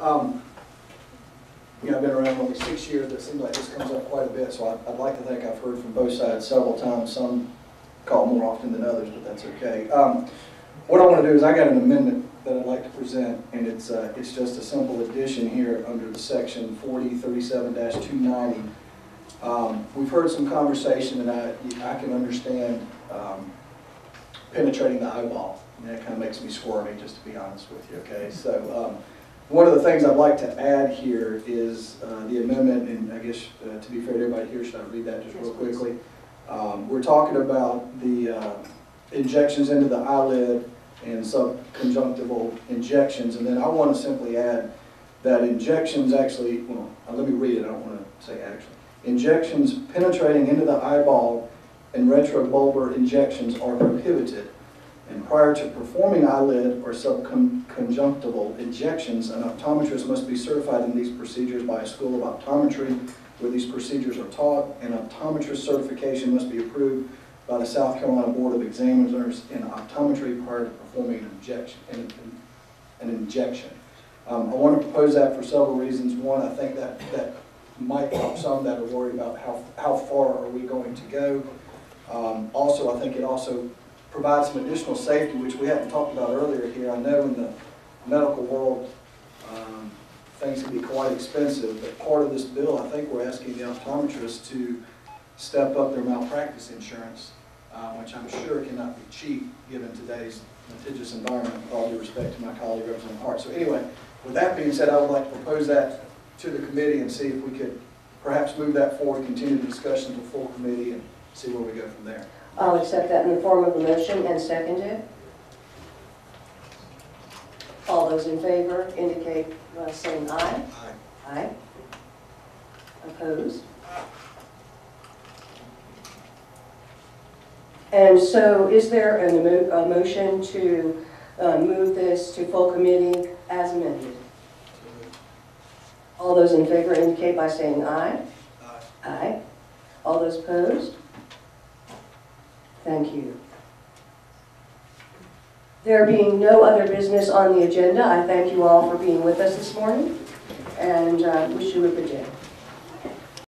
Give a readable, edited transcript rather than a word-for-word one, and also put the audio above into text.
You know, I've been around only 6 years, but it seems like this comes up quite a bit, so I'd like to think I've heard from both sides several times. Some call more often than others, but that's okay. What I want to do is I got an amendment that I'd like to present, and it's just a simple addition here under the section 4037-290. We've heard some conversation, and I can understand penetrating the eyeball. And that kind of makes me squirmy, just to be honest with you, okay? So one of the things I'd like to add here is the amendment, and I guess to be fair to everybody here, should I read that just real quickly? We're talking about the injections into the eyelid and subconjunctival injections, and then I want to simply add that injections actually, well, let me read it, I don't want to say actually. Injections penetrating into the eyeball and retrobulbar injections are prohibited. And prior to performing eyelid or subconjunctival injections, an optometrist must be certified in these procedures by a school of optometry where these procedures are taught, and optometrist certification must be approved by the South Carolina Board of Examiners in optometry prior to performing an injection. I want to propose that for several reasons. One, I think that might help some that are worried about how far are we going to go. Also, I think it also provides some additional safety, which we hadn't talked about earlier here. I know in the medical world, things can be quite expensive, but part of this bill, I think we're asking the optometrists to step up their malpractice insurance, which I'm sure cannot be cheap given today's litigious environment, with all due respect to my colleague Representative Hart. So anyway, with that being said, I would like to propose that to the committee and see if we could perhaps move that forward, continue the discussion to full committee, and see where we go from there. I'll accept that in the form of a motion and second it. All those in favor indicate by saying aye. Aye. Aye. Opposed? And so is there a motion to move this to full committee as amended? All those in favor indicate by saying aye. Aye. Aye. All those opposed? Thank you. There being no other business on the agenda, I thank you all for being with us this morning and wish you a good day.